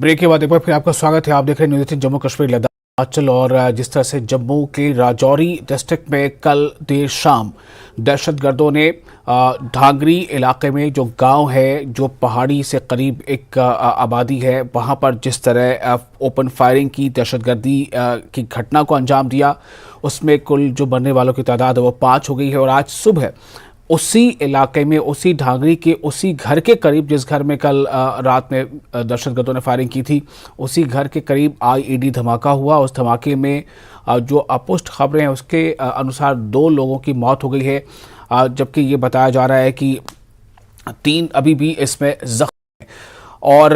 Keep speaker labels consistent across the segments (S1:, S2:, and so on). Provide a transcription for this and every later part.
S1: Break के बाद एक बार फिर आपका स्वागत है। आप देख रहे हैं न्यूज़ 18 जम्मू कश्मीर लद्दाख हिमाचल। और जिस तरह से जम्मू के राजौरी डिस्ट्रिक्ट में कल देर शाम दहशतगर्दों ने ढांगरी इलाके में जो गांव है, जो पहाड़ी से करीब एक आबादी है, वहां पर जिस तरह ओपन फायरिंग की, दहशतगर्दी की घटना को अंजाम दिया, उसमें कुल जो मरने वालों की तादाद है वो 5 हो गई है। और आज सुबह उसी इलाके में, उसी ढांगरी के उसी घर के करीब, जिस घर में कल रात में दहशतगर्दों ने फायरिंग की थी, उसी घर के करीब आईईडी धमाका हुआ। उस धमाके में जो अपुष्ट खबरें हैं उसके अनुसार 2 लोगों की मौत हो गई है, जबकि ये बताया जा रहा है कि 3 अभी भी इसमें जख्मी। और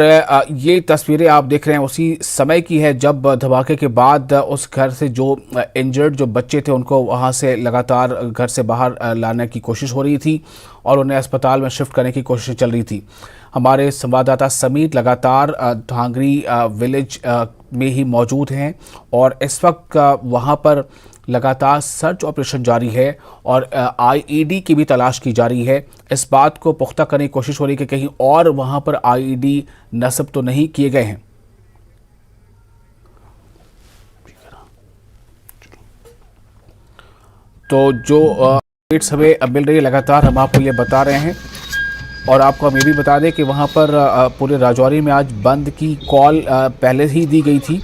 S1: ये तस्वीरें आप देख रहे हैं उसी समय की है जब धमाके के बाद उस घर से जो इंजर्ड जो बच्चे थे उनको वहां से लगातार घर से बाहर लाने की कोशिश हो रही थी और उन्हें अस्पताल में शिफ्ट करने की कोशिश चल रही थी। हमारे संवाददाता समीर लगातार ढांगरी विलेज में ही मौजूद हैं और इस वक्त वहां पर लगातार सर्च ऑपरेशन जारी है और आईईडी की भी तलाश की जा रही है। इस बात को पुख्ता करने की कोशिश हो रही है कि कहीं और वहां पर आईईडी नस्ब तो नहीं किए गए हैं। तो जो अपडेट्स हमें मिल रही है लगातार हम आपको ये बता रहे हैं। और आपको हम ये भी बता दें कि वहाँ पर पूरे राजौरी में आज बंद की कॉल पहले ही दी गई थी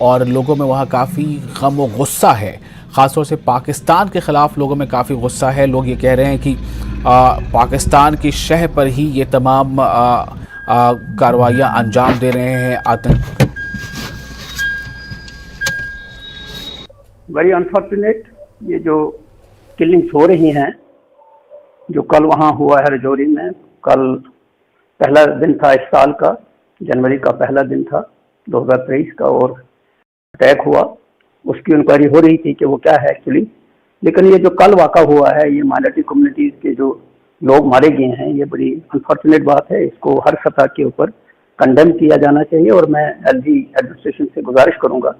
S1: और लोगों में वहाँ काफ़ी गम व गुस्सा है। ख़ासतौर से पाकिस्तान के ख़िलाफ़ लोगों में काफ़ी गुस्सा है। लोग ये कह रहे हैं कि पाकिस्तान की शह पर ही ये तमाम कार्रवाइयाँ अंजाम दे रहे हैं आतंक।
S2: वेरी अनफॉर्चुनेट, ये जो किलिंग्स हो रही हैं, जो कल वहाँ हुआ है राजौरी में, कल पहला दिन था इस साल का, जनवरी का पहला दिन था 2023 का, और अटैक हुआ। उसकी इंक्वायरी हो रही थी कि वो क्या है एक्चुअली। लेकिन ये जो कल वाक़ा हुआ है, ये माइनॉरिटी कम्युनिटीज़ के जो लोग मारे गए हैं, ये बड़ी अनफॉर्चुनेट बात है। इसको हर सतह के ऊपर कंडेम किया जाना चाहिए। और मैं एलजी एडमिनिस्ट्रेशन से गुजारिश करूँगा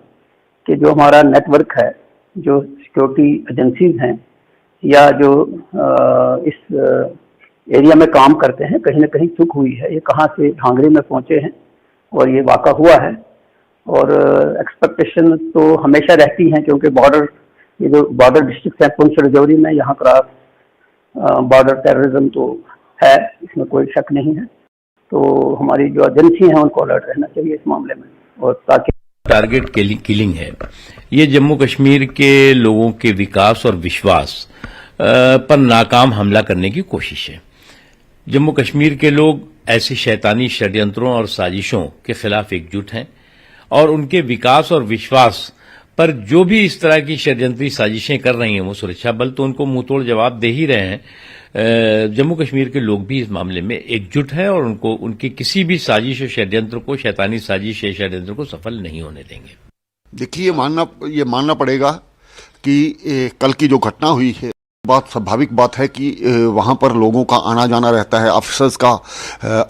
S2: कि जो हमारा नेटवर्क है, जो सिक्योरिटी एजेंसीज हैं या जो इस एरिया में काम करते हैं, कहीं ना कहीं चूक हुई है। ये कहाँ से ढांगरी में पहुँचे हैं और ये वाक़ा हुआ है। और एक्सपेक्टेशन तो हमेशा रहती हैं, क्योंकि बॉर्डर, ये जो बॉर्डर डिस्ट्रिक्ट है पुंछ राजौरी में, यहाँ क्रॉस बॉर्डर टेररिज्म तो है, इसमें कोई शक नहीं है। तो हमारी जो एजेंसी हैं उनको अलर्ट रहना चाहिए इस मामले में। और ताकि
S3: टारगेट किलिंग है, ये जम्मू कश्मीर के लोगों के विकास और विश्वास पर नाकाम हमला करने की कोशिश है। जम्मू कश्मीर के लोग ऐसे शैतानी षड्यंत्रों और साजिशों के खिलाफ एकजुट हैं और उनके विकास और विश्वास पर जो भी इस तरह की षड्यंत्री साजिशें कर रही हैं वो सुरक्षा बल तो उनको मुंहतोड़ जवाब दे ही रहे हैं। जम्मू कश्मीर के लोग भी इस मामले में एकजुट हैं और उनको उनकी किसी भी साजिश और षड्यंत्र को, शैतानी साजिश या षड्यंत्र को सफल नहीं होने देंगे।
S4: देखिए, ये मानना पड़ेगा कि कल की जो घटना हुई है, बात स्वाभाविक बात है कि वहाँ पर लोगों का आना जाना रहता है, ऑफिसर्स का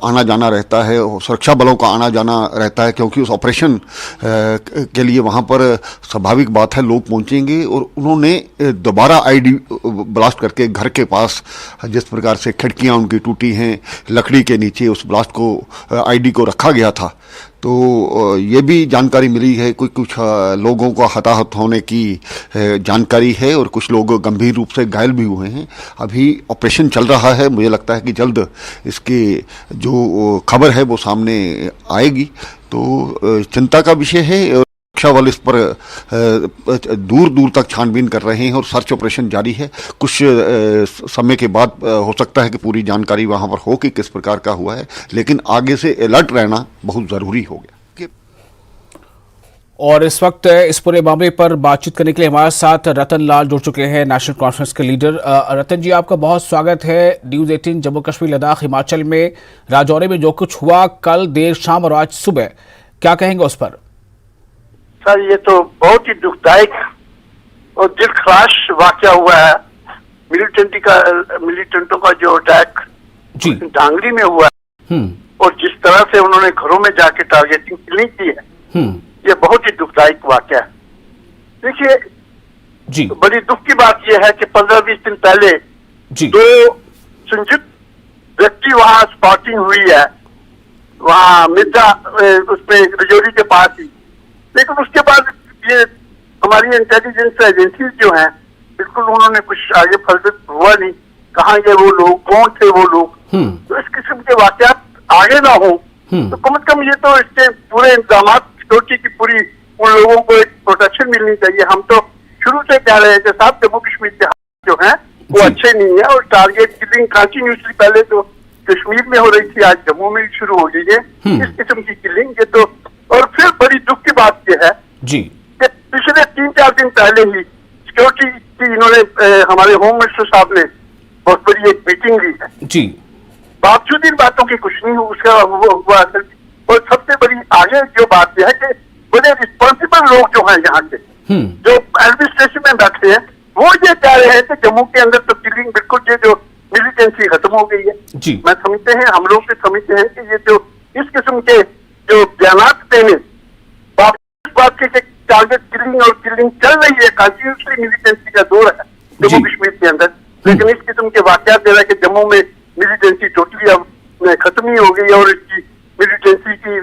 S4: आना जाना रहता है, सुरक्षा बलों का आना जाना रहता है, क्योंकि उस ऑपरेशन के लिए वहाँ पर स्वाभाविक बात है लोग पहुँचेंगे। और उन्होंने दोबारा आईडी ब्लास्ट करके घर के पास जिस प्रकार से खिड़कियाँ उनकी टूटी हैं, लकड़ी के नीचे उस ब्लास्ट को, आईडी को रखा गया था। तो ये भी जानकारी मिली है, कुछ लोगों का हताहत होने की जानकारी है और कुछ लोग गंभीर रूप से घायल भी हुए हैं। अभी ऑपरेशन चल रहा है, मुझे लगता है कि जल्द इसकी जो खबर है वो सामने आएगी। तो चिंता का विषय है। सुरक्षा बल इस पर दूर दूर तक छानबीन कर रहे हैं और सर्च ऑपरेशन जारी है। कुछ समय के बाद हो सकता है कि पूरी जानकारी वहां पर हो कि किस प्रकार का हुआ है, लेकिन आगे से अलर्ट रहना बहुत जरूरी हो गया।
S1: और इस वक्त इस पूरे मामले पर बातचीत करने के लिए हमारे साथ रतन लाल जुड़ चुके हैं, नेशनल कॉन्फ्रेंस के लीडर। रतन जी, आपका बहुत स्वागत है न्यूज़ 18 जम्मू कश्मीर लद्दाख हिमाचल में। राजौरी में जो कुछ हुआ कल देर शाम और आज सुबह, क्या कहेंगे उस पर?
S5: सर, ये तो बहुत ही दुखदायक और दिलखराश वाकया हुआ है। मिलिटेंटों का जो अटैक ढांगरी में हुआ है और जिस तरह से उन्होंने घरों में जाके टारगेटिंग किलिंग की है, ये बहुत ही दुखदायक वाकया है। देखिए, बड़ी दुख की बात यह है कि 15-20 दिन पहले 2 संयुक्त व्यक्ति वहां स्पॉटिंग हुई है, वहाँ मिर्जा उसमें रजौरी के पास ही। लेकिन उसके बाद ये हमारी इंटेलिजेंस एजेंसी जो है बिल्कुल उन्होंने कुछ आगे फर्दर हुआ नहीं, कहाँ गए वो लोग, कौन थे वो लोग। तो इस किस्म के वाकयात आगे ना हो तो कम से कम ये तो इसके पूरे इंतजाम सिक्योरिटी की पूरी उन लोगों को एक प्रोटेक्शन मिलनी चाहिए। हम तो शुरू से कह रहे हैं कि साहब जम्मू कश्मीर के हालात जो हैं वो अच्छे नहीं है, और टारगेट किलिंग कंटिन्यूसली पहले तो कश्मीर में हो रही थी, आज जम्मू में भी शुरू हो गई है इस किस्म की किलिंग। ये तो और फिर बड़ी दुख की बात यह है
S1: जी
S5: कि पिछले 3-4 दिन पहले ही सिक्योरिटी की इन्होंने हमारे होम मिनिस्टर साहब ने बहुत बड़ी एक मीटिंग ली है
S1: जी,
S5: बावजूद इन बातों की कुछ नहीं हो उसका वो हुआ असर। और सबसे बड़ी आगे जो बात यह है कि बड़े रिस्पॉन्सिबल लोग जो हैं यहाँ के जो एडमिनिस्ट्रेशन में बैठे हैं वो ये कह रहे हैं कि जम्मू के अंदर तो किलिंग बिल्कुल ये जो मिलिटेंसी खत्म हो गई है
S1: जी।
S5: मैं समझते हैं, हम लोग भी समझते हैं कि ये जो इस किस्म के जो बयानात देने इस बात के टारगेट किलिंग और किलिंग चल रही है, कंटिन्यूसली मिलिटेंसी का दौर है जम्मू कश्मीर के अंदर। लेकिन इस किस्म के वाकयात दे रहा है कि जम्मू में मिलिटेंसी टोटली अब खत्म ही हो गई है और इसकी मिलिटेंसी की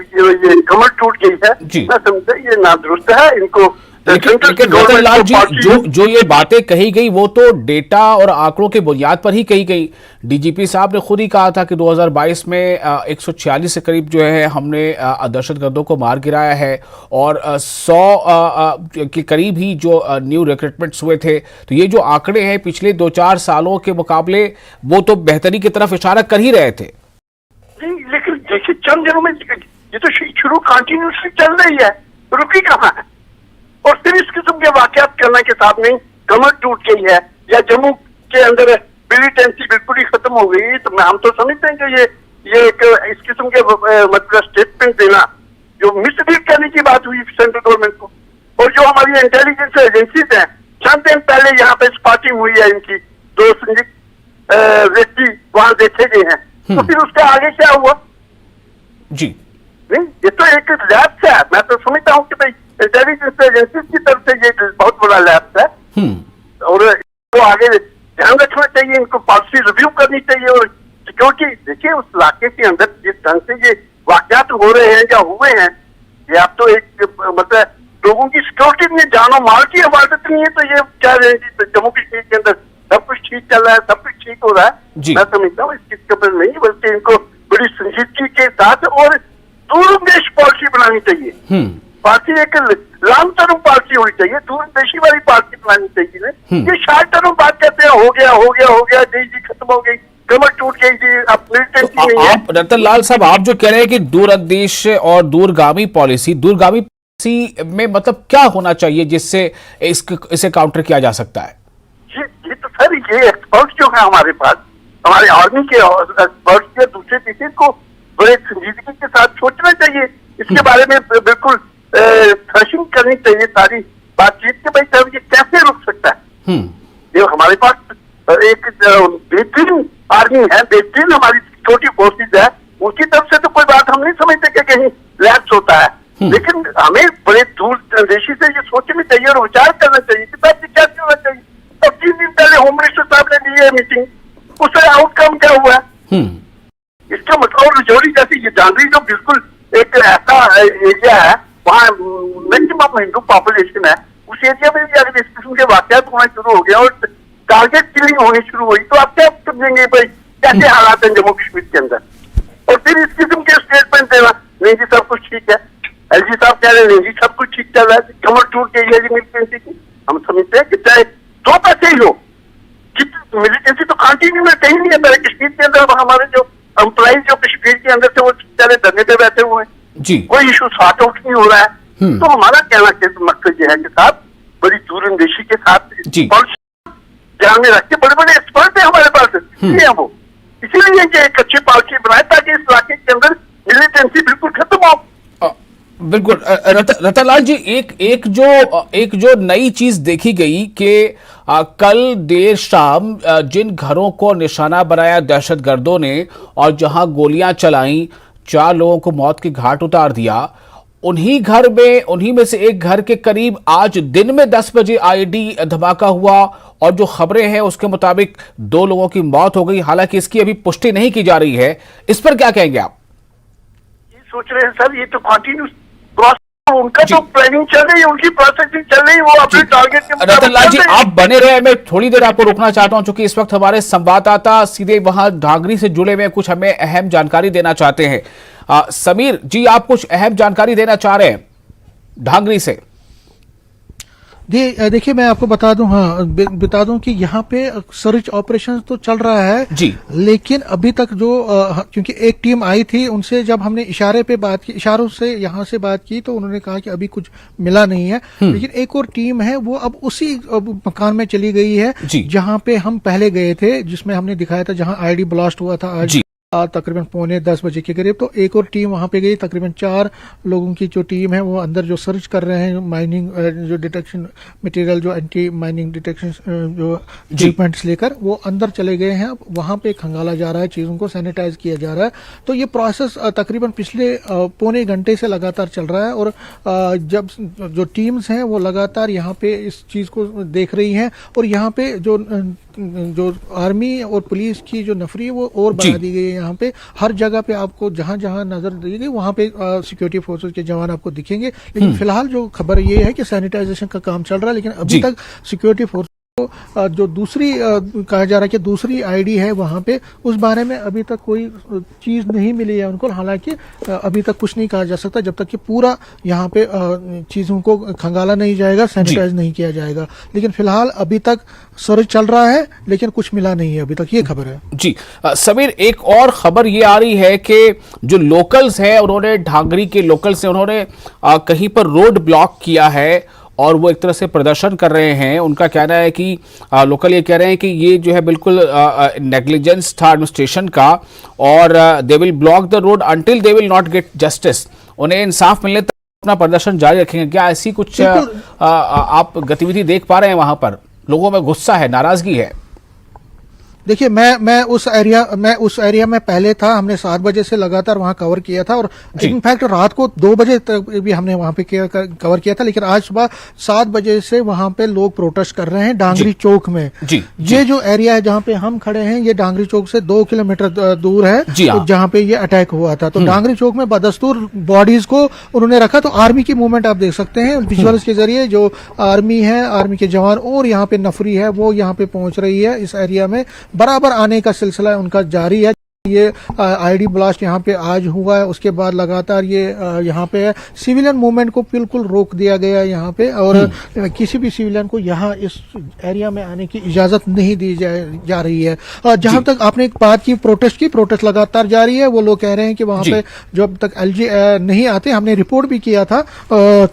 S5: ये कमर टूट गई है। मैं समझता ये नादुरुस्त है। इनको
S1: लेकिन रतनलाल जी जो ये बातें कही गई वो तो डेटा और आंकड़ों के बुनियाद पर ही कही गई। डीजीपी साहब ने खुद ही कहा था कि 2022 में 146 के करीब जो है हमने दहशतगर्दों को मार गिराया है और 100 के करीब ही जो न्यू रिक्रूटमेंट्स हुए थे। तो ये जो आंकड़े हैं पिछले 2-4 सालों के मुकाबले वो तो बेहतरी की तरफ इशारा कर ही रहे थे।
S5: लेकिन देखिए चंद दिनों में ये तो शुरू कंटिन्यूसली चल रही है, रुकी कहाँ है? और फिर इस किस्म के वाकयात करने के साथ नहीं कमर टूट गई है या जम्मू के अंदर मिलिटेंसी बिल्कुल ही खत्म हो गई। तो हम तो समझते हैं कि ये एक इस किस्म के मतलब स्टेटमेंट देना जो मिसलीड करने की बात हुई सेंट्रल गवर्नमेंट को। और जो हमारी इंटेलिजेंस एजेंसीज हैं, चंद दिन पहले यहाँ पे स्पॉटिंग हुई है इनकी, 2 संदिग्ध व्यक्ति वहां देखे गए हैं। तो फिर उसके आगे क्या हुआ
S1: जी?
S5: नहीं, ये तो एक लैप्स है। मैं तो समझता हूँ कि भाई इंटेलिजेंस एजेंसी की तरफ से ये बहुत बड़ा लैप्स है और इनको आगे ध्यान रखना चाहिए, इनको पॉलिसी रिव्यू करनी चाहिए। और सिक्योरिटी देखिए उस इलाके के अंदर जिस ढंग से ये वाकयात हो रहे हैं या हुए हैं, ये आप तो एक मतलब लोगों की सिक्योरिटी में जानो माल की हिफाजत नहीं है तो ये क्या जम्मू कश्मीर के अंदर सब कुछ ठीक चल रहा है, सब कुछ ठीक हो रहा है। मैं समझता हूँ इसकी खबर नहीं, बल्कि इनको बड़ी संजीदगी के साथ और दूरंदेश पॉलिसी बनानी चाहिए। पार्टी एक लॉन्ग टर्म पार्टी होनी चाहिए, दूरंदेशी वाली पार्टी बनानी चाहिए। ये शॉर्ट टर्म बात कहते हैं, हो गया जी खत्म हो गई, कमर टूट गई जी, अब मिलिटेंसी नहीं है।
S1: आप रतनलाल साहब आप जो कह रहे हैं कि दूरंदेश और दूरगामी पॉलिसी में मतलब क्या होना चाहिए जिससे इसे काउंटर किया जा सकता है?
S5: ये तो सर ये एक्सपर्ट जो है हमारे पास, हमारे आर्मी के एक्सपर्ट या दूसरे किसी को बड़े संजीदगी के साथ सोचना चाहिए इसके बारे में, बिल्कुल थ्रेशिंग करनी चाहिए सारी बातचीत के भाई साहब ये कैसे रुक सकता है। ये हमारे पास एक बेहतरीन आर्मी है, बेहतरीन हमारी सिक्योरिटी फोर्सेज है, उनकी तरफ से तो कोई बात हम नहीं समझते कि कहीं लैप्स होता है। लेकिन हमें बड़े दूरदर्शी से ये सोचनी चाहिए और विचार करना चाहिए कि साहब क्या होना चाहिए। अब 3 दिन पहले होम मिनिस्टर साहब ने ली है मीटिंग, उसका आउटकम क्या हुआ है? इसका मतलब रजौरी जैसी ये जानवी जो बिल्कुल एक ऐसा एरिया है वहाँ मैक्सिमम हिंदू पॉपुलेशन है, उस एरिया में भी अगर इस किस्म के वाकयात होना शुरू हो गया और टारगेट किलिंग होनी शुरू हुई तो आप क्या समझेंगे भाई कैसे हालात हैं जम्मू कश्मीर के अंदर? और फिर इस किस्म के स्टेटमेंट देना नहीं जी सब कुछ ठीक है, एलजी साहब कह रहे हैं नहीं जी सब कुछ ठीक चल रहा है, कमर टूट गई है जी मिलिटेंसी की। हम समझते हैं कि चाहे 2 पैसे ही हो, मिलिटेंसी तो कंटिन्यू में कहीं नहीं है। मेरे कश्मीर के अंदर हमारे जो एम्प्लॉइज जो कश्मीर के अंदर से वो चले धरने पे बैठे हुए हैं जी, कोई इशू सॉर्ट आउट नहीं हो रहा है। तो हमारा कहना के मकसद ये है कि साहब बड़ी दूरंदेशी के साथ ध्यान में रख के बड़े बड़े एक्सपर्ट है हमारे पास, इसलिए वो इसीलिए एक अच्छी पॉलिसी बनाए ताकि इस इलाके के अंदर मिलिटेंसी बिल्कुल खत्म हो।
S1: बिल्कुल रतनलाल जी, एक जो नई चीज देखी गई कि कल देर शाम जिन घरों को निशाना बनाया दहशतगर्दों ने और जहां गोलियां चलाई, 4 लोगों को मौत के घाट उतार दिया, उन्हीं में से एक घर के करीब आज दिन में 10 बजे आईडी धमाका हुआ और जो खबरें हैं उसके मुताबिक 2 लोगों की मौत हो गई। हालांकि इसकी अभी पुष्टि नहीं की जा रही है, इस पर क्या कहेंगे आप?
S5: सोच रहे हैं सर, ये तो कंटिन्यूस प्रोसेस, उनका तो प्लानिंग चल रही है, उनकी प्रोसेसिंग चल रही है, वो अपने टारगेट के मुताबिक
S1: रतन लाल जी
S5: चल रहे हैं।
S1: आप बने रहे, मैं थोड़ी देर आपको रोकना चाहता हूं क्योंकि इस वक्त हमारे संवाददाता सीधे वहां ढांगरी से जुड़े हुए कुछ हमें अहम जानकारी देना चाहते हैं। समीर जी, आप कुछ अहम जानकारी देना चाह रहे हैं ढांगरी से?
S6: देखिए मैं आपको बता दूं कि यहाँ पे सर्च ऑपरेशन तो चल रहा है
S1: जी,
S6: लेकिन अभी तक जो क्योंकि एक टीम आई थी, उनसे जब हमने इशारों से यहाँ से बात की तो उन्होंने कहा कि अभी कुछ मिला नहीं है। लेकिन एक और टीम है वो अब उसी मकान में चली गई है जहाँ पे हम पहले गए थे, जिसमें हमने दिखाया था जहाँ आईडी ब्लास्ट हुआ था आज तकरीबन 9:45 के करीब। तो एक और टीम वहां पे गई, तकरीबन 4 लोगों की जो टीम है वो अंदर जो सर्च कर रहे हैं, माइनिंग जो डिटेक्शन मटेरियल, जो एंटी माइनिंग डिटेक्शन जो इक्विपमेंट्स लेकर वो अंदर चले गए हैं। वहां पे खंगाला जा रहा है, चीजों को सैनिटाइज किया जा रहा है। तो ये प्रोसेस तकरीबन पिछले पौने घंटे से लगातार चल रहा है और जब जो टीम्स हैं वो लगातार यहाँ पे इस चीज को देख रही हैं और यहाँ पे जो आर्मी और पुलिस की जो नफरी है वो और बढ़ा दी गई है। यहाँ पे हर जगह पे आपको जहां जहां नजर दी गई वहां पे सिक्योरिटी फोर्सेस के जवान आपको दिखेंगे। लेकिन फिलहाल जो खबर ये है कि सैनिटाइजेशन का काम चल रहा है, लेकिन अभी तक सिक्योरिटी फोर्स को जो दूसरी कहा जा रहा है कि दूसरी आईडी है वहां पे, उस बारे में अभी तक कोई चीज नहीं मिली है उनको। हालांकि अभी तक कुछ नहीं कहा जा सकता जब तक कि पूरा यहाँ पे चीजों को खंगाला नहीं जाएगा, सैनिटाइज नहीं किया जाएगा। लेकिन फिलहाल अभी तक सर्च चल रहा है लेकिन कुछ मिला नहीं है अभी तक, ये खबर है।
S1: जी समीर, एक और खबर ये आ रही है कि जो लोकल्स हैं उन्होंने, ढांगरी के लोकल्स हैं, उन्होंने कहीं पर रोड ब्लॉक किया है और वो एक तरह से प्रदर्शन कर रहे हैं। उनका कहना है कि लोकल ये कह रहे हैं कि ये जो है बिल्कुल नेग्लिजेंस था एडमिनिस्ट्रेशन का और they will block the road until they will not gate justice. उन्हें इंसाफ मिलने तक अपना प्रदर्शन जारी रखेंगे। क्या ऐसी कुछ आप गतिविधि देख पा रहे हैं? वहां पर लोगों में गुस्सा है, नाराजगी है?
S6: देखिए मैं उस एरिया में पहले था, हमने 7 बजे से लगातार वहां कवर किया था और इनफैक्ट रात को 2 बजे तक भी हमने वहां पे कवर किया था। लेकिन आज सुबह 7 बजे से वहां पे लोग प्रोटेस्ट कर रहे हैं डांगरी चौक में। ये जो एरिया है जहां पे हम खड़े हैं, ये डांगरी चौक से 2 किलोमीटर दूर है तो जहां पे ये अटैक हुआ था। तो डांगरी चौक में बदस्तूर बॉडीज को उन्होंने रखा। तो आर्मी की मूवमेंट आप देख सकते हैं विजुअल्स के जरिए, जो आर्मी है, आर्मी के जवान और यहाँ पे नफरी है वो यहाँ पे पहुंच रही है। इस एरिया में बराबर आने का सिलसिला उनका जारी है। ये आईडी ब्लास्ट यहाँ पे आज हुआ है, उसके बाद लगातार ये यहाँ पे है। सिविलियन मूवमेंट को बिल्कुल रोक दिया गया है यहाँ पे और किसी भी सिविलियन को यहाँ इस एरिया में आने की इजाजत नहीं दी जा रही है। जहां तक आपने एक बात की, प्रोटेस्ट लगातार जारी है। वो लोग कह रहे हैं कि वहां पे जब तक एलजी नहीं आते, हमने रिपोर्ट भी किया था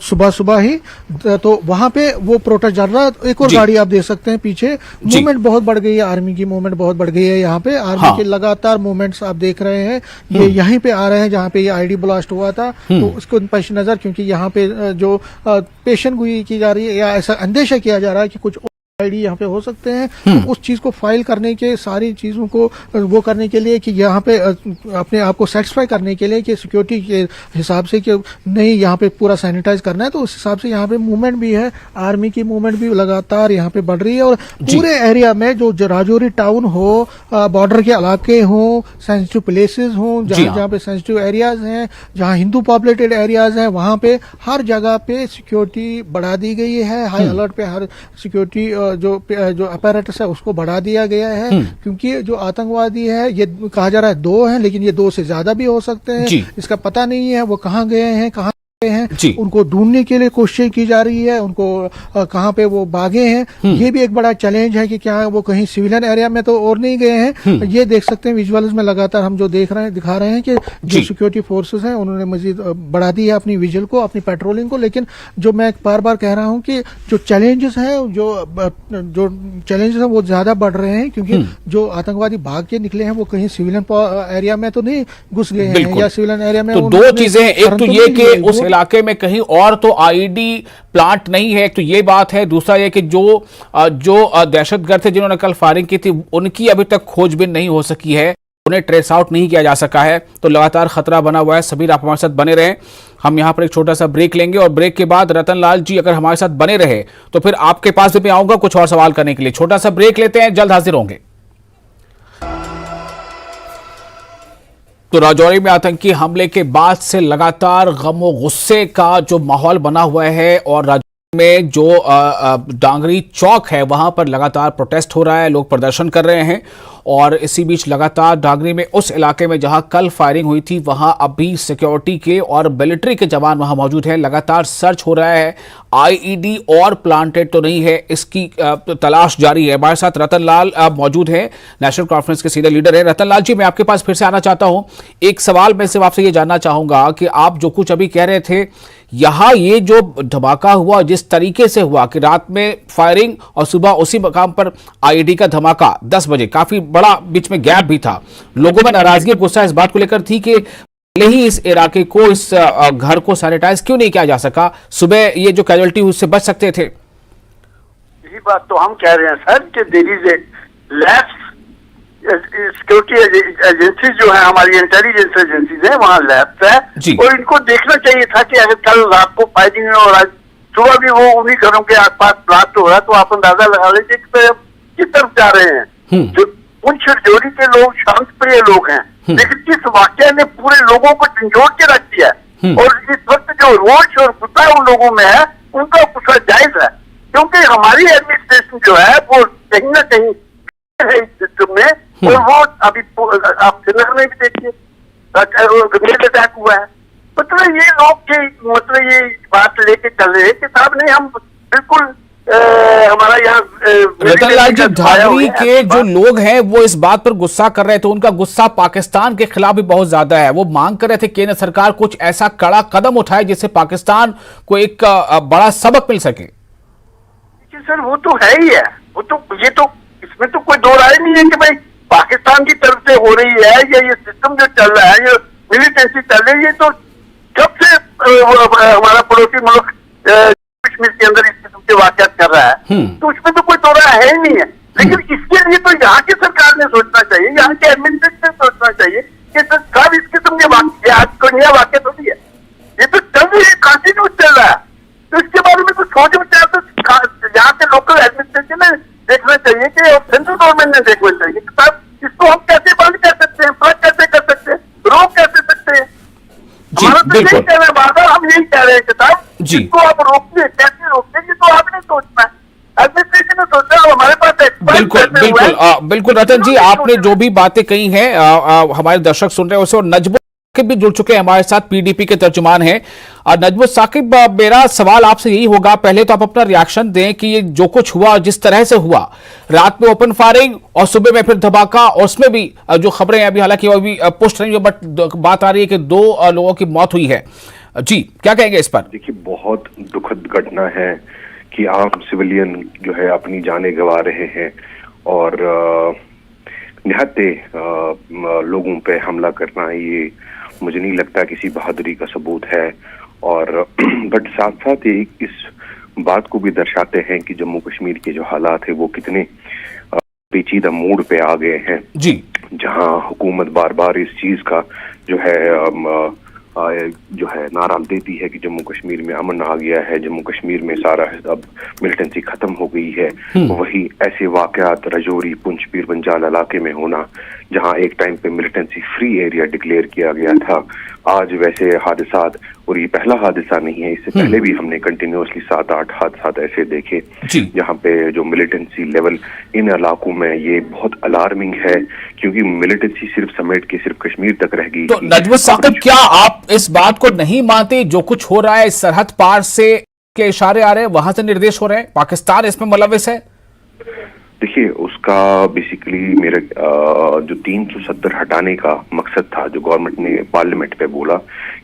S6: सुबह ही, तो वहां पे वो प्रोटेस्ट चल रहा है। एक और गाड़ी आप देख सकते हैं पीछे, मूवमेंट बहुत बढ़ गई है, आर्मी की मूवमेंट बहुत बढ़ गई है। यहाँ पे आर्मी के लगातार आप देख रहे हैं, ये यहीं पे आ रहे हैं जहां पे ये आईडी ब्लास्ट हुआ था। तो उसको पेश नजर, क्योंकि यहाँ पे जो पेशन गोई की जा रही है या ऐसा अंदेशा किया जा रहा है कि कुछ आईडी यहाँ पे हो सकते हैं, तो उस चीज को फाइल करने के, सारी चीजों को वो करने के लिए कि यहाँ पे अपने आप को सेटिस्फाई करने के लिए कि सिक्योरिटी के हिसाब से कि नहीं यहाँ पे पूरा सैनिटाइज करना है, तो उस हिसाब से यहाँ पे मूवमेंट भी है। आर्मी की मूवमेंट भी लगातार यहाँ पे बढ़ रही है और पूरे एरिया में जो राजौरी टाउन हो, बॉर्डर के इलाके हो, सेंसिटिव प्लेसेस हो, जहाँ पे सेंसिटिव एरियाज हैं, जहाँ हिंदू पॉपुलेटेड एरियाज हैं, वहां पे हर जगह पे सिक्योरिटी बढ़ा दी गई है। हाई अलर्ट पे हर सिक्योरिटी जो अपैरेटस है उसको बढ़ा दिया गया है, क्योंकि जो आतंकवादी है, ये कहा जा रहा है 2 हैं, लेकिन ये 2 से ज्यादा भी हो सकते हैं। इसका पता नहीं है वो कहाँ गए हैं, कहाँ हैं, उनको ढूंढने के लिए कोशिश की जा रही है, उनको कहाँ पे वो भागे हैं। ये भी एक बड़ा चैलेंज है कि क्या वो कहीं सिविलियन एरिया में तो और नहीं गए हैं। ये देख सकते हैं विजुअल्स में, लगातार हम जो दिखा रहे हैं कि जो सिक्योरिटी फोर्सेस हैं उन्होंने मजीद बढ़ा दी है अपनी विजिल को, अपनी पेट्रोलिंग को। लेकिन जो मैं बार बार कह रहा हूँ कि जो चैलेंजेस हैं, जो चैलेंजेस हैं वो ज्यादा बढ़ रहे हैं, क्योंकि जो आतंकवादी भाग के निकले हैं वो कहीं सिविलियन एरिया में तो नहीं घुस गए हैं, या सिविलियन एरिया में।
S1: तो 2 चीजें, एक तो ये कि उस इलाके में कहीं और तो आईडी प्लांट नहीं है, तो ये बात है। दूसरा ये कि जो दहशतगर्द थे जिन्होंने कल फायरिंग की थी, उनकी अभी तक खोजबीन नहीं हो सकी है, उन्हें ट्रेस आउट नहीं किया जा सका है। तो लगातार खतरा बना हुआ है। समीर, आप हमारे साथ बने रहें। हम यहां पर एक छोटा सा ब्रेक लेंगे और ब्रेक के बाद रतन लाल जी अगर हमारे साथ बने रहे तो फिर आपके पास भी आऊंगा कुछ और सवाल करने के लिए। छोटा सा ब्रेक लेते हैं, जल्द हाजिर होंगे। तो राजौरी में आतंकी हमले के बाद से लगातार गम और गुस्से का जो माहौल बना हुआ है और राजौरी में जो डांगरी चौक है वहां पर लगातार प्रोटेस्ट हो रहा है, लोग प्रदर्शन कर रहे हैं। और इसी बीच लगातार डांगरी में उस इलाके में जहां कल फायरिंग हुई थी वहां अभी सिक्योरिटी के और मिलिट्री के जवान वहां मौजूद हैं। लगातार सर्च हो रहा है, आईईडी और प्लांटेड तो नहीं है, इसकी तलाश जारी है। हमारे साथ रतन लाल मौजूद है, नेशनल कॉन्फ्रेंस के सीनियर लीडर है। रतन लाल जी, मैं आपके पास फिर से आना चाहता हूं। एक सवाल मैं सिर्फ आपसे ये जानना चाहूंगा कि आप जो कुछ अभी कह रहे थे, यहां ये जो धमाका हुआ जिस तरीके से हुआ कि रात में फायरिंग और सुबह उसी मकाम पर आईईडी का धमाका 10 बजे, काफी बड़ा बीच में गैप भी था। लोगों में नाराजगी गुस्सा इस बात को लेकर थी कि पहले ही इस इलाके को, इस घर को सैनिटाइज क्यों नहीं किया जा सका, सुबह ये जो कैजुअल्टी हुई उससे बच सकते थे।
S5: यही बात तो हम कह रहे हैं सर कि there is a lapse, security agency जो है हमारी इंटेलिजेंस एजेंसीज है वहाँ लैब्स है, और इनको देखना चाहिए था कि अगर कल रात को फायरिंग है और आज सुबह भी वो उन्हीं घरों के आसपास ब्लास्ट हो रहा है तो आप अंदाजा लगा लीजिए किस तरफ जा रहे हैं। जो पुंछ राजौरी के लोग शांत प्रिय लोग हैं, लेकिन जिस वाक्य ने पूरे लोगों को झंझोड़ के रख दिया है और इस वक्त जो रोष और गुस्सा उन लोगों में है उनका गुस्सा जायज है, क्योंकि हमारी एडमिनिस्ट्रेशन जो है वो कहीं ना कहीं है इस सिस्टम में। और वो अभी आप श्रीनगर में भी देखिए ग्रेनेड अटैक हुआ है। मतलब ये लोग के मतलब ये बात लेके चल रहे हैं कि साहब नहीं, हम बिल्कुल हमारा यहाँ
S1: रतन लाल जी, डांगरी के जो लोग हैं वो इस बात पर गुस्सा कर रहे थे, उनका गुस्सा पाकिस्तान के खिलाफ भी बहुत ज्यादा है। वो मांग कर रहे थे केंद्र सरकार कुछ ऐसा कड़ा कदम उठाए जिससे पाकिस्तान को एक बड़ा सबक मिल सके।
S5: सर वो तो है ही है, वो तो ये तो इसमें तो कोई दो राय नहीं है कि भाई पाकिस्तान की तरफ से हो रही है या ये सिस्टम जो चल रहा है, ये मिलिटेंसी चल रही है, तो जब से हमारा पड़ोसी मुल्क कश्मीर के अंदर इस किस्म के वाकयात कर रहा है तो उसमें तो कोई दो राय है ही नहीं है। लेकिन इसके लिए तो यहाँ की सरकार ने सोचना चाहिए, यहाँ के एडमिनिस्ट्रेशन ने सोचना चाहिए कि सरकार इस किस्म के वाक्य आज को नया वाक्य थोड़ी है, ये तो चल रही है, कंटिन्यूस चल रहा है। तो इसके बारे में कुछ सोच विचार तो यहाँ के लोकल एडमिनिस्ट्रेशन ने देखना चाहिए कि सेंट्रल गवर्नमेंट ने देखना चाहिए कि साहब इसको हम कैसे बंद कर सकते हैं, फ्लड कैसे कर सकते हैं, रोक कैसे सकते हैं। हमारा तो यही कह रहे हैं, बार बार हम यही कह रहे हैं कि साहब इसको आप रोकिए, कैसे रोकिए, ये तो आपने सोचना है, एडमिनिस्ट्रेशन ने सोचना है। हमारे पास
S1: बिल्कुल रतन जी, आपने जो भी बातें कही हैं हमारे दर्शक सुन रहे हैं उसे। और नजमुल साकिब भी जुड़ चुके हैं हमारे साथ, पीडीपी के तर्जुमान हैं। और नजमुल साकिब, मेरा सवाल आपसे यही होगा, पहले तो आप अपना रिएक्शन दें कि ये जो कुछ हुआ जिस तरह से हुआ, रात में ओपन फायरिंग और सुबह में फिर धमाका, और उसमें भी जो खबरें अभी हालांकि वो अभी पुष्ट नहीं हुई, बट बात आ रही है कि 2 लोगों की मौत हुई है। जी, क्या कहेंगे इस पर?
S7: देखिए, बहुत दुखद घटना है कि आम सिविलियन जो है अपनी जानें गंवा रहे हैं और निहत्ते लोगों पे हमला करना, ये मुझे नहीं लगता किसी बहादुरी का सबूत है। और बट साथ साथ इस बात को भी दर्शाते हैं कि जम्मू कश्मीर के जो हालात है वो कितने पेचीदा मोड़ पे आ गए हैं जी, जहां हुकूमत बार बार इस चीज का जो है नारा देती है कि जम्मू कश्मीर में अमन आ गया है, जम्मू कश्मीर में सारा अब मिलिटेंसी खत्म हो गई है। वही ऐसे वाकयात राजौरी, पुंछ, पीरबंजाल इलाके में होना, जहां एक टाइम पे मिलिटेंसी फ्री एरिया डिक्लेयर किया गया था, आज वैसे हादसात, और ये पहला हादसा नहीं है, इससे पहले भी हमने कंटिन्यूअसली 7-8 हादसात ऐसे देखे जहां पे जो मिलिटेंसी लेवल इन इलाकों में, ये बहुत अलार्मिंग है, क्योंकि मिलिटेंसी सिर्फ समेट के सिर्फ कश्मीर तक रह गई।
S1: तो नजमुल साकिब, क्या आप इस बात को नहीं मानते जो कुछ हो रहा है सरहद पार से के इशारे आ रहे हैं, वहां से निर्देश हो रहे हैं, पाकिस्तान इसमें मुलविस है?
S7: देखिए, उसका बेसिकली मेरे जो 370 हटाने का मकसद था, जो गवर्नमेंट ने पार्लियामेंट पे बोला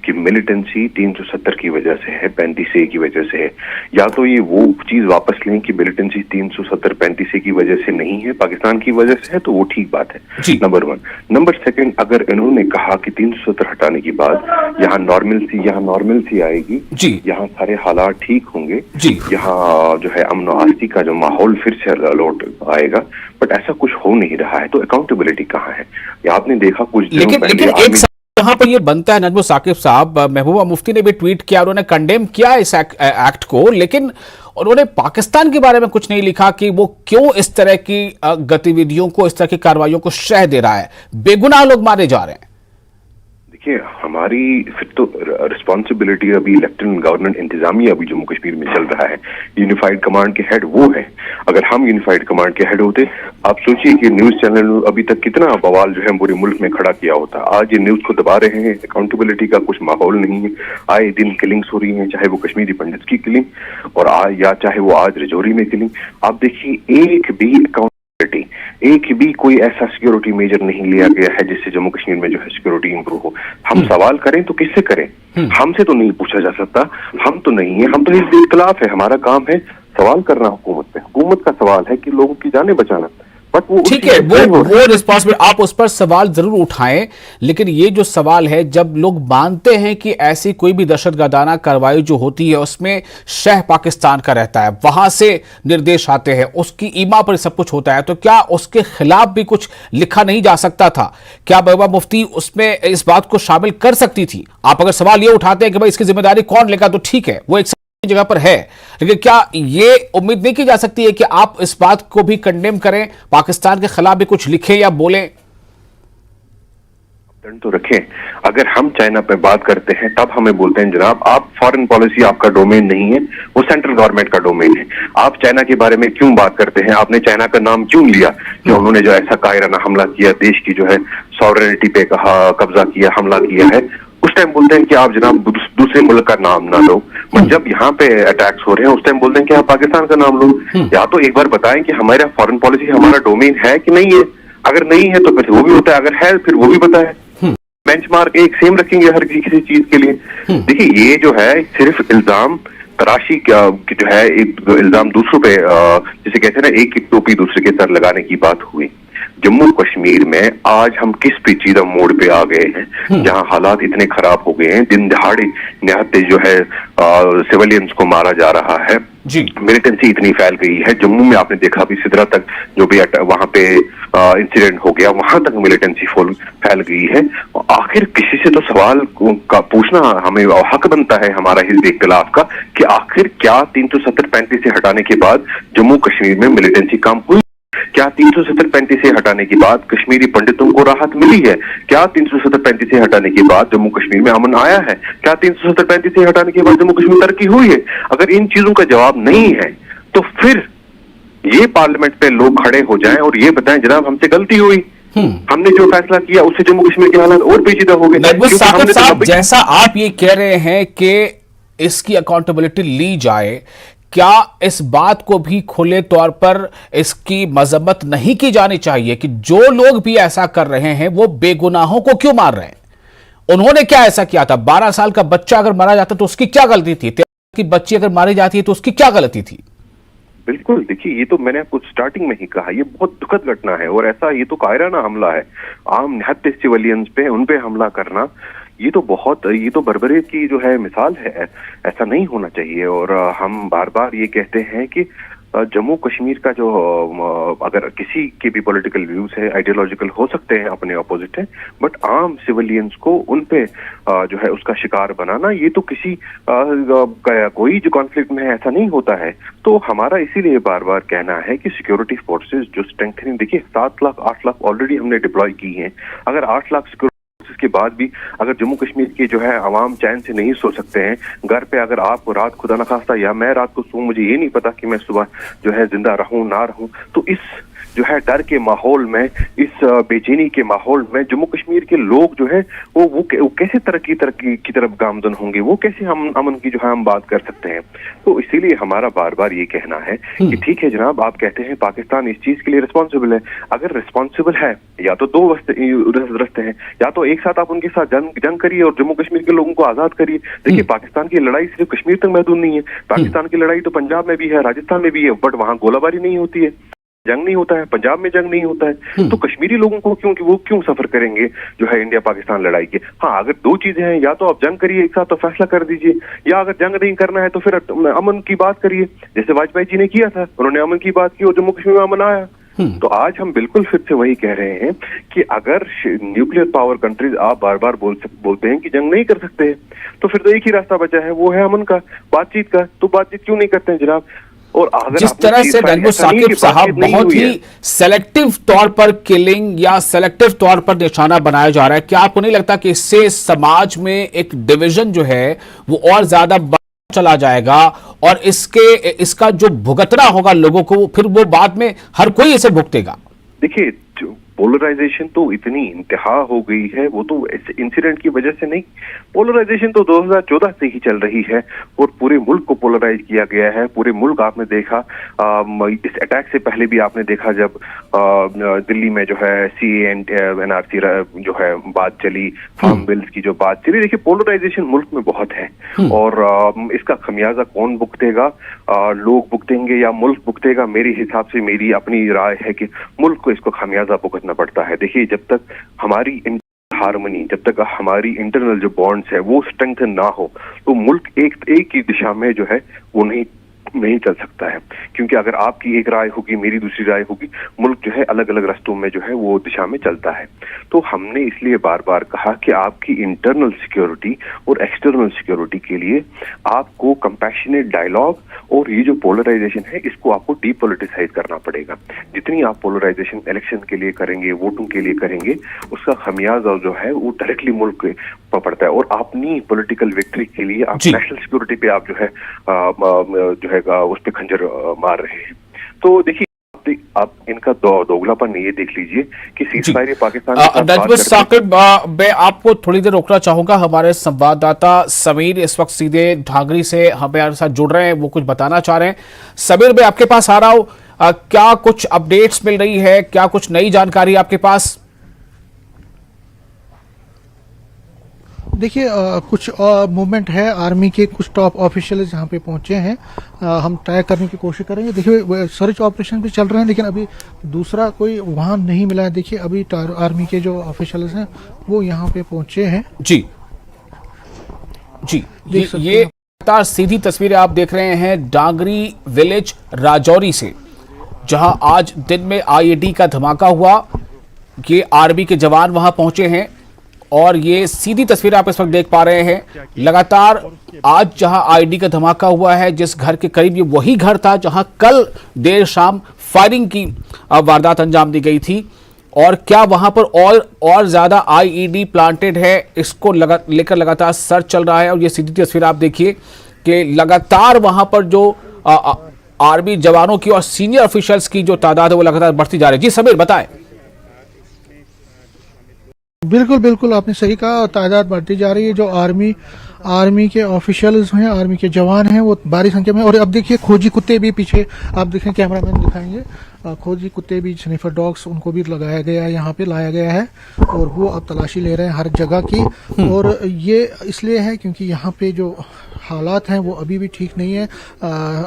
S7: कि मिलिटेंसी 370 की वजह से है, 35A की वजह से है, या तो ये वो चीज वापस लें कि मिलिटेंसी 370-35A की वजह से नहीं है, पाकिस्तान की वजह से है, तो वो ठीक बात है, नंबर 1। नंबर 2, अगर इन्होंने कहा कि 370 हटाने के बाद यहाँ नॉर्मलसी आएगी, यहाँ सारे हालात ठीक होंगे, यहाँ जो है अमन और आस्ती का जो माहौल फिर से लौट आएगा, बट ऐसा कुछ हो नहीं रहा है, तो अकाउंटेबिलिटी कहाँ है? आपने देखा कुछ
S1: लेकिन एक यहाँ पर ये बनता है नजमुल साकिब साहब, महबूबा मुफ्ती ने भी ट्वीट किया, उन्होंने कंडेम किया इस एक्ट को, लेकिन उन्होंने पाकिस्तान के बारे में कुछ नहीं लिखा कि वो क्यों इस तरह की गतिविधियों को, इस तरह की कार्रवाइयों को शह दे रहा है। बेगुनाह लोग मारे जा रहे हैं।
S7: देखिए हमारी फिर तो रिस्पॉन्सिबिलिटी अभी लेफ्टिनेंट गवर्नर इंतजामिया अभी जम्मू कश्मीर में चल रहा है, यूनिफाइड कमांड के हेड वो है। अगर हम यूनिफाइड कमांड के हेड होते, आप सोचिए कि न्यूज चैनल अभी तक कितना बवाल जो है पूरे मुल्क में खड़ा किया होता। आज ये न्यूज को दबा रहे हैं, अकाउंटेबिलिटी का कुछ माहौल नहीं है, आए दिन किलिंग्स हो रही हैं, चाहे वो कश्मीरी पंडित की किलिंग और या चाहे वो आज रजौरी में किलिंग। आप देखिए एक भी एक भी कोई ऐसा सिक्योरिटी मेजर नहीं लिया गया है जिससे जम्मू कश्मीर में जो है सिक्योरिटी इंप्रूव हो। हम सवाल करें तो किससे करें? हमसे तो नहीं पूछा जा सकता, हम तो नहीं है, हम तो इसके खिलाफ है। हमारा काम है सवाल करना हुकूमत पे। हुकूमत का सवाल है कि लोगों की जानें बचाना। बट वो
S1: ठीक है, वो रिस्पॉन्सिबिलिटी आप उस पर सवाल जरूर उठाएं, लेकिन ये जो सवाल है, जब लोग मानते हैं कि ऐसी कोई भी दहशतगर्दाना कार्रवाई जो होती है उसमें शह पाकिस्तान का रहता है, वहां से निर्देश आते हैं, उसकी ईमा पर सब कुछ होता है, तो क्या उसके खिलाफ भी कुछ लिखा नहीं जा सकता था? क्या महबूबा मुफ्ती उसमें इस बात को शामिल कर सकती थी? आप अगर सवाल ये उठाते हैं कि भाई इसकी जिम्मेदारी कौन लेगा, तो ठीक है, वो एक जगह पर है, लेकिन क्या ये उम्मीद नहीं की जा सकती है कि आप इस बात को भी कंडेम करें, पाकिस्तान के खिलाफ भी कुछ लिखें या बोलें?
S7: तो रखें। अगर हम चाइना पे बात करते हैं तब हमें बोलते हैं जनाब आप फॉरेन पॉलिसी आपका डोमेन नहीं है, वो सेंट्रल गवर्नमेंट का डोमेन है। आप चाइना के बारे में क्यों बात करते हैं? आपने चाइना का नाम क्यों लिया कि उन्होंने जो ऐसा कायराना हमला किया, देश की जो है सॉवरेनिटी पे कब्जा किया, हमला किया है? उस टाइम बोलते हैं कि आप जनाब दूसरे मुल्क का नाम ना लो, बट जब यहाँ पे अटैक्स हो रहे हैं उस टाइम बोलते हैं कि आप पाकिस्तान का नाम लो। या तो एक बार बताएं कि हमारा फॉरेन पॉलिसी हमारा डोमेन है कि नहीं है। अगर नहीं है तो फिर वो भी होता है, अगर है फिर वो भी बताए। बेंचमार्क एक सेम रखेंगे हर किसी चीज के लिए। देखिए ये जो है सिर्फ इल्जाम तराशी की जो है, एक इल्जाम दूसरों पे जिसे कहते हैं ना एक की टोपी दूसरे के सर लगाने की बात हुई। जम्मू कश्मीर में आज हम किस पेचीदा मोड़ पे आ गए हैं जहां हालात इतने खराब हो गए हैं, दिन दहाड़े निहत्ते जो है सिविलियंस को मारा जा रहा है, मिलिटेंसी इतनी फैल गई है। जम्मू में आपने देखा अभी सिदरा तक जो भी वहां पे इंसिडेंट हो गया, वहां तक मिलिटेंसी फैल गई है। आखिर किसी से तो सवाल का पूछना हमें हक बनता है हमारा हिजब इख्तिलाफ का कि आखिर क्या 370-35 से हटाने के बाद जम्मू कश्मीर में मिलिटेंसी कम हुई? क्या 370-35 से हटाने के बाद कश्मीरी पंडितों को राहत मिली है? क्या 370-35 से हटाने के बाद जम्मू कश्मीर में अमन आया है? क्या 370-35 से हटाने के बाद जम्मू कश्मीर तरक्की हुई है? अगर इन चीजों का जवाब नहीं है तो फिर ये पार्लियामेंट पे लोग खड़े हो जाएं और ये बताएं जनाब हमसे गलती हुई, हमने जो फैसला किया उससे जम्मू कश्मीर के हालात और पेचीदा हो गए।
S1: जैसा आप ये कह रहे हैं कि इसकी अकाउंटेबिलिटी ली जाए, क्या इस बात को भी खुले तौर पर इसकी मजम्मत नहीं की जानी चाहिए कि जो लोग भी ऐसा कर रहे हैं वो बेगुनाहों को क्यों मार रहे हैं? उन्होंने क्या ऐसा किया था? 12 साल का बच्चा अगर मारा जाता तो उसकी क्या गलती थी? 13 की बच्ची अगर मारी जाती है तो उसकी क्या गलती थी?
S7: बिल्कुल, देखिए ये तो मैंने आपको स्टार्टिंग में ही कहा, ये बहुत दुखद घटना है और ऐसा ये तो कायराना हमला है आम निहत्ते सिविलियंस पे, उन पे हमला करना ये तो बर्बरियत की जो है मिसाल है। ऐसा नहीं होना चाहिए और हम बार बार ये कहते हैं कि जम्मू कश्मीर का जो अगर किसी के भी पॉलिटिकल व्यूज है, आइडियोलॉजिकल हो सकते हैं, अपने अपोजिट है, बट आम सिविलियंस को उन पे जो है उसका शिकार बनाना ये तो किसी कोई जो कॉन्फ्लिक्ट में ऐसा नहीं होता है। तो हमारा इसीलिए बार बार कहना है कि सिक्योरिटी फोर्सेस जो स्ट्रेंथनिंग, देखिए 7 लाख 8 लाख ऑलरेडी हमने डिप्लॉय की हैं। अगर 8 लाख के बाद भी अगर जम्मू कश्मीर के जो है अवाम चैन से नहीं सो सकते हैं घर पे, अगर आप रात खुदा न खास्ता या मैं रात को सोऊं, मुझे ये नहीं पता कि मैं सुबह जो है जिंदा रहूं ना रहूं, तो इस जो है डर के माहौल में, इस बेचैनी के माहौल में जम्मू कश्मीर के लोग जो है वो कैसे तरक्की की तरफ गामजन होंगे? वो कैसे हम अमन की जो है हम बात कर सकते हैं? तो इसीलिए हमारा बार बार ये कहना है कि ठीक है जनाब, आप कहते हैं पाकिस्तान इस चीज के लिए रिस्पॉन्सिबल है। अगर रिस्पॉन्सिबल है या तो 2 रास्ते हैं, या तो एक साथ आप उनके साथ जंग करिए और जम्मू कश्मीर के लोगों को आजाद करिए। देखिए पाकिस्तान की लड़ाई सिर्फ कश्मीर तक महदूद नहीं है, पाकिस्तान की लड़ाई तो पंजाब में भी है, राजस्थान में भी है, बट वहां गोलाबारी नहीं होती है, जंग नहीं होता है, पंजाब में जंग नहीं होता है। तो कश्मीरी लोगों को वो क्यों सफर करेंगे जो है इंडिया पाकिस्तान लड़ाई के? हाँ, अगर 2 चीजें हैं, या तो आप जंग करिए एक साथ तो फैसला कर दीजिए, या अगर जंग नहीं करना है तो फिर अमन की बात करिए, जैसे वाजपेयी जी ने किया था, उन्होंने अमन की बात की और जम्मू कश्मीर में अमन आया। तो आज हम बिल्कुल फिर से वही कह रहे हैं कि अगर न्यूक्लियर पावर कंट्रीज आप बार बार बोलते हैं कि जंग नहीं कर सकते, तो फिर तो एक ही रास्ता बचा है, वो है अमन का, बातचीत का। तो बातचीत क्यों नहीं करते हैं जनाब? और अगर
S1: जिस
S7: आपने
S1: तरह से
S7: ceasefire-
S1: नजमुल
S7: ऐसा नहीं
S1: साकिब
S7: कि
S1: साहब
S7: बातचीत नहीं
S1: बहुत
S7: हुई
S1: ही
S7: है।
S1: सेलेक्टिव तौर पर किलिंग या सेलेक्टिव तौर पर निशाना बनाया जा रहा है, क्या आपको नहीं लगता कि इससे समाज में एक डिवीजन जो है वो और ज्यादा चला जाएगा और इसका जो भुगतना होगा लोगों को, फिर वो बाद में हर कोई इसे भुगतेगा?
S7: देखिए, पोलराइजेशन तो इतनी इंतहा हो गई है, वो तो इंसिडेंट की वजह से नहीं, पोलराइजेशन तो 2014 से ही चल रही है और पूरे मुल्क को पोलराइज किया गया है। पूरे मुल्क आपने देखा, इस अटैक से पहले भी आपने देखा जब दिल्ली में जो है CAA एंड NRC जो है बात चली, फार्म बिल्स की जो बात चली। देखिए, पोलराइजेशन मुल्क में बहुत है और इसका खमियाजा कौन भुगतेगा? लोग भुगतेंगे या मुल्क भुगतेगा? मेरे हिसाब से मेरी अपनी राय है कि मुल्क को इसको खमियाजा भुगतना पड़ता है। देखिए, जब तक हमारी हार्मनी, जब तक हमारी इंटरनल जो बॉन्ड्स है वो स्ट्रेंथन ना हो तो मुल्क एक ही दिशा में जो है वो नहीं चल सकता है। क्योंकि अगर आपकी एक राय होगी, मेरी दूसरी राय होगी, मुल्क जो है अलग अलग रास्तों में जो है वो दिशा में चलता है। तो हमने इसलिए बार बार कहा कि आपकी इंटरनल सिक्योरिटी और एक्सटर्नल सिक्योरिटी के लिए आपको कंपैशनेट डायलॉग और ये जो पोलराइजेशन है इसको आपको डीपोलिटिसाइज करना पड़ेगा। जितनी आप पोलराइजेशन इलेक्शन के लिए करेंगे, वोटों के लिए करेंगे, उसका खमियाजा जो है वो डायरेक्टली मुल्क पर पड़ता है और अपनी पॉलिटिकल विक्ट्री के लिए आप नेशनल सिक्योरिटी पे आप जो है उस पे खंजर मार रहे हैं। तो देखिए, आप इनका दोगलापन ये देख लीजिए कि सीजफायर पाकिस्तान के साथ
S1: नजमुल साकिब, मैं आपको थोड़ी देर रोकना चाहूंगा। हमारे संवाददाता समीर इस वक्त सीधे ढांगरी से हमारे साथ जुड़ रहे हैं, वो कुछ बताना चाह रहे हैं। समीर, मैं आपके पास आ रहा हूं, क्या कुछ अपडेट्स मिल रही है, क्या कुछ नई जानकारी आपके पास?
S6: देखिए, कुछ मूवमेंट है, आर्मी के कुछ टॉप ऑफिशियल्स यहाँ पे पहुंचे हैं। हम ट्रैक करने की कोशिश करेंगे। देखिए, सर्च ऑपरेशन भी चल रहे हैं लेकिन अभी दूसरा कोई वाहन नहीं मिला है। देखिए, अभी आर्मी के जो ऑफिशियल्स हैं वो यहाँ पे पहुंचे हैं।
S1: जी, ये लगातार सीधी तस्वीरें आप देख रहे हैं डांगरी विलेज राजौरी से, जहां आज दिन में IED का धमाका हुआ। ये आर्मी के जवान वहां पहुंचे हैं और ये सीधी तस्वीर आप इस वक्त देख पा रहे हैं। लगातार आज जहां IED का धमाका हुआ है, जिस घर के करीब, ये वही घर था जहां कल देर शाम फायरिंग की वारदात अंजाम दी गई थी। और क्या वहां पर और ज्यादा IED प्लांटेड है, इसको लेकर लगातार सर्च चल रहा है। और ये सीधी तस्वीर आप देखिए कि लगातार वहां पर जो आर्मी जवानों की और सीनियर ऑफिशियल्स की जो तादाद है वो लगातार बढ़ती जा रही है। जी समीर, बताएं।
S6: बिल्कुल आपने सही कहा, तादाद बढ़ती जा रही है। जो आर्मी के ऑफिशियल्स हैं, आर्मी के जवान हैं, वो भारी संख्या में। और अब देखिए, खोजी कुत्ते भी पीछे आप देखें, कैमरामैन दिखाएंगे, खोजी कुत्ते भी, स्निफर डॉग्स, उनको भी लगाया गया है, यहाँ पे लाया गया है और वो अब तलाशी ले रहे हैं हर जगह की। और ये इसलिए है क्योंकि यहाँ पे जो हालात हैं वो अभी भी ठीक नहीं है।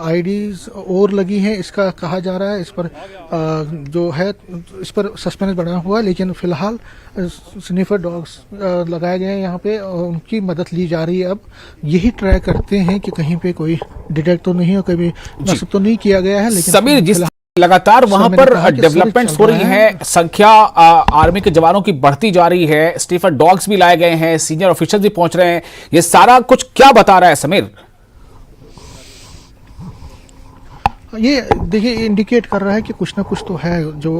S6: IEDs और लगी हैं, इसका कहा जा रहा है। इस पर जो है इस पर सस्पेंस बना हुआ है, लेकिन फिलहाल स्निफर डॉग्स लगाए गए हैं यहाँ पे, उनकी मदद ली जा रही है। अब यही ट्राई करते हैं कि कहीं पे कोई डिटेक्ट तो नहीं हो, कभी नस्ब तो नहीं किया गया है। लेकिन
S1: समीर, जिस लगातार वहां पर डेवलपमेंट्स हो रही हैं, संख्या आर्मी के जवानों की बढ़ती जा रही है, स्निफर डॉग्स भी लाए गए हैं, सीनियर ऑफिसर्स भी पहुंच रहे हैं, ये सारा कुछ क्या बता रहा है समीर?
S6: ये देखिए, इंडिकेट कर रहा है कि कुछ ना कुछ तो है जो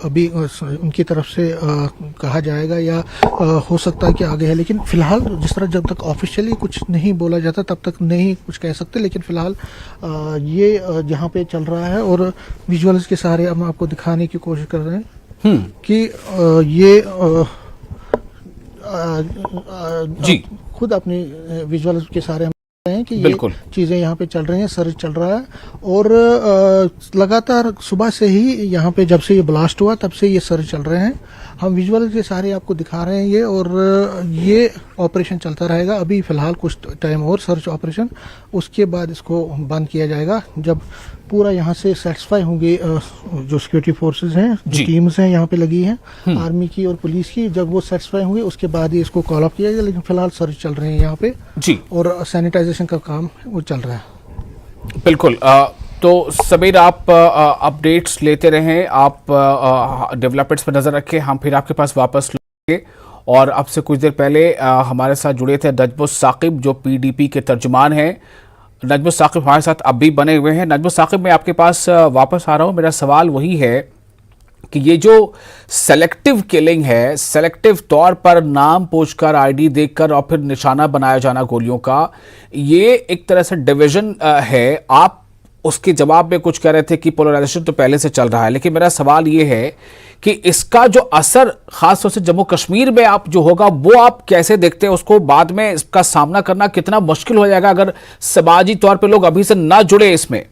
S6: अभी उनकी तरफ से कहा जाएगा या हो सकता है कि आगे है। लेकिन फिलहाल जिस तरह जब तक ऑफिशियली कुछ नहीं बोला जाता तब तक नहीं कुछ कह सकते। लेकिन फिलहाल ये जहाँ पे चल रहा है और विजुअल्स के सहारे हम आपको दिखाने की कोशिश कर रहे हैं कि ये
S1: जी
S6: खुद अपनी विजुअल्स के सहारे हैं कि ये चीजें यहाँ पे चल रही हैं, सर्च चल रहा है। और लगातार सुबह से ही यहाँ पे, जब से ये ब्लास्ट हुआ तब से ये सर्च चल रहे हैं। हम विजुअल के सारे आपको दिखा रहे हैं ये, और ये ऑपरेशन चलता रहेगा अभी फिलहाल कुछ टाइम और, सर्च ऑपरेशन। उसके बाद इसको बंद किया जाएगा जब पूरा यहाँ से सेटिस्फाई होंगे जो सिक्योरिटी फोर्सेस हैं, जो टीम्स हैं यहाँ पे लगी हैं आर्मी की और पुलिस की। जब वो सेटिस्फाई होंगे उसके बाद ही इसको कॉल ऑफ किया जाएगा। लेकिन फिलहाल सर्च चल रहे हैं यहाँ पे
S1: जी, और
S6: सैनिटाइजेशन का काम वो चल रहा है।
S1: बिल्कुल। तो समीर, आप अपडेट्स लेते रहें, आप डेवलपमेंट्स पर नजर रखें, हम फिर आपके पास वापस लौटेंगे। और अब से कुछ देर पहले हमारे साथ जुड़े थे नजमुल साकिब, जो PDP के तर्जुमान हैं। नजमुल साकिब हमारे साथ अब भी बने हुए हैं। नजमुल साकिब, मैं आपके पास वापस आ रहा हूं। मेरा सवाल वही है कि ये जो सेलेक्टिव किलिंग है, सेलेक्टिव तौर पर नाम पूछकर, आईडी देखकर और फिर निशाना बनाया जाना गोलियों का, ये एक तरह से डिवीजन है। आप उसके जवाब में कुछ कह रहे थे कि पोलराइजेशन तो पहले से चल रहा है, लेकिन मेरा सवाल ये है कि इसका जो असर खासतौर से जम्मू कश्मीर में आप जो होगा वो आप कैसे देखते हैं उसको? बाद में इसका सामना करना कितना मुश्किल हो जाएगा अगर समाजी तौर पे लोग अभी से ना जुड़े इसमें?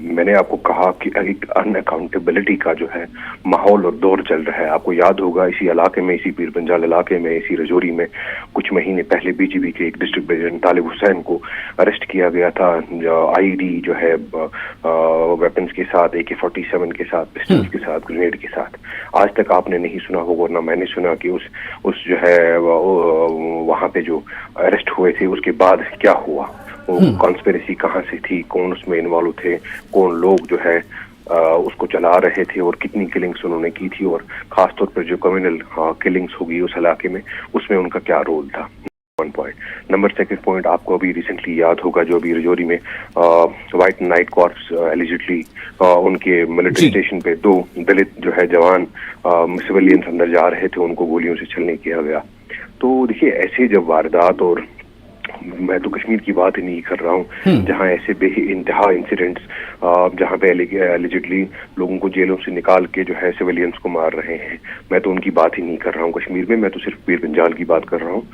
S7: मैंने आपको कहा कि एक अनअकाउंटेबिलिटी का जो है माहौल और दौर चल रहा है। आपको याद होगा इसी इलाके में, इसी पीर पंजाल इलाके में, इसी रजौरी में कुछ महीने पहले बीजीपी के एक डिस्ट्रिक्ट प्रेसिडेंट तालिब हुसैन को अरेस्ट किया गया था, आईडी जो है वेपन्स के साथ, AK-47 के साथ, पिस्टल्स के साथ, ग्रेनेड के साथ। आज तक आपने नहीं सुना होगा, ना मैंने सुना कि उस जो है वहां पे जो अरेस्ट हुए थे उसके बाद क्या हुआ, कॉन्स्पिरेसी कहाँ से थी, कौन उसमें इन्वॉल्व थे, कौन लोग जो है उसको चला रहे थे और कितनी किलिंग्स उन्होंने की थी, और खासतौर पर जो कम्युनल किलिंग्स होगी उस इलाके में उसमें उनका क्या रोल था। One point. Number second point, आपको अभी रिसेंटली याद होगा जो अभी रजौरी में व्हाइट नाइट कॉर्प्स एलिजिडली उनके मिलिट्री स्टेशन पे 2 दलित जो है जवान सिविलियंस अंदर जा रहे थे, उनको गोलियों से छलनी किया गया। तो देखिए, ऐसे जब वारदात, और मैं तो कश्मीर की बात ही नहीं कर रहा हूँ जहाँ ऐसे बेइंतहा इंसिडेंट्स, जहाँ पे एलिजिडली लोगों को जेलों से निकाल के जो है सिविलियंस को मार रहे हैं, मैं तो उनकी बात ही नहीं कर रहा हूँ कश्मीर में, मैं तो सिर्फ पीर पंजाल की बात कर रहा हूँ।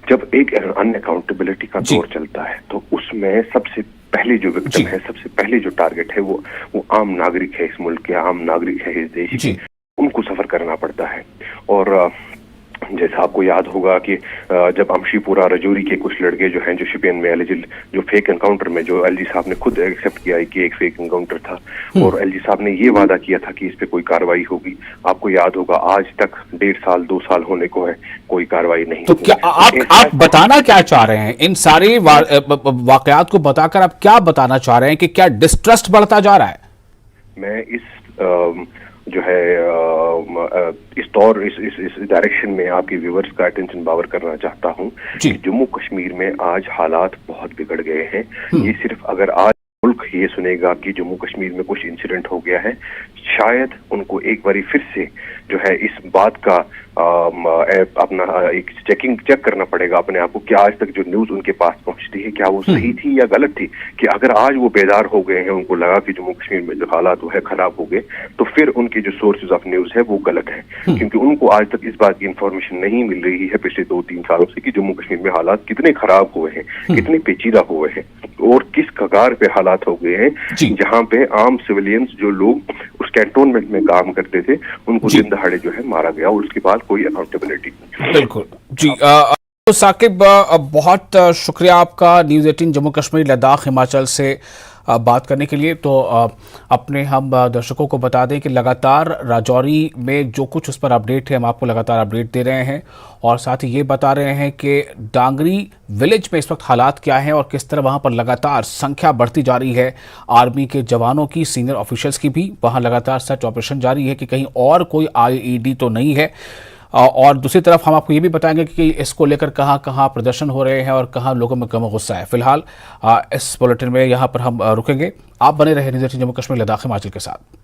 S7: जब एक अनअकाउंटेबिलिटी का दौर चलता है तो उसमें सबसे पहले जो विक्टिम है, सबसे पहले जो टारगेट है वो आम नागरिक है, इस मुल्क के आम नागरिक है, इस देश के, उनको सफर करना पड़ता है। और जैसा आपको याद होगा कि जब अमशीपुरा रजौरी के कुछ लड़के जो हैं, जो शिपियन में एलिजिल जो फेक एनकाउंटर में, जो एलजी साहब ने खुद एक्सेप्ट किया है कि एक फेक एनकाउंटर था, और एलजी साहब ने ये वादा किया था कि इस पे कोई कार्रवाई होगी। आपको याद होगा आज तक 1.5 साल 2 साल होने को है, कोई कार्रवाई नहीं।
S1: तो क्या आप बताना क्या चाह रहे हैं इन सारे वाकयात को बताकर? आप क्या बताना चाह रहे हैं कि क्या डिस्ट्रस्ट बढ़ता जा रहा है?
S7: मैं इस जो है इस डायरेक्शन में आपके व्यूअर्स का अटेंशन पावर करना चाहता हूं कि जम्मू कश्मीर में आज हालात बहुत बिगड़ गए हैं। ये सिर्फ अगर आज मुल्क ये सुनेगा कि जम्मू कश्मीर में कुछ इंसिडेंट हो गया है, शायद उनको एक बारी फिर से जो है इस बात का अपना एक चेक करना पड़ेगा अपने आप को, कि आज तक जो न्यूज उनके पास पहुंचती है क्या वो सही थी या गलत थी। कि अगर आज वो बेदार हो गए हैं, उनको लगा कि जम्मू कश्मीर में जो हालात वो है खराब हो गए, तो फिर उनके जो सोर्सेज ऑफ न्यूज है वो गलत है, क्योंकि उनको आज तक इस बात की इंफॉर्मेशन नहीं मिल रही है पिछले 2-3 सालों से कि जम्मू कश्मीर में हालात कितने खराब हुए हैं, कितने पेचीदा हुए हैं, और किस कगार पे हालात हो गए हैं, जहाँ पे आम सिविलियंस जो लोग उस कैंटोनमेंट में काम करते थे उनको दिन दहाड़े जो है मारा गया, और उसके बाद कोई अकाउंटेबिलिटी।
S1: बिल्कुल जी। तो साकिब, बहुत शुक्रिया आपका न्यूज़ 18 जम्मू कश्मीर लद्दाख हिमाचल से बात करने के लिए। तो अपने हम दर्शकों को बता दें कि लगातार राजौरी में जो कुछ उस पर अपडेट है हम आपको लगातार अपडेट दे रहे हैं, और साथ ही ये बता रहे हैं कि डांगरी विलेज में इस वक्त हालात क्या हैं और किस तरह वहाँ पर लगातार संख्या बढ़ती जा रही है आर्मी के जवानों की, सीनियर ऑफिशियल्स की भी। वहाँ लगातार सर्च ऑपरेशन जारी है कि कहीं और कोई IED तो नहीं है। और दूसरी तरफ हम आपको ये भी बताएंगे कि इसको लेकर कहाँ कहाँ प्रदर्शन हो रहे हैं और कहाँ लोगों में गम गुस्सा है। फिलहाल इस बुलेटिन में यहाँ पर हम रुकेंगे। आप बने रहे न्यूज़ 18 जम्मू कश्मीर लद्दाख हिमाचल के साथ।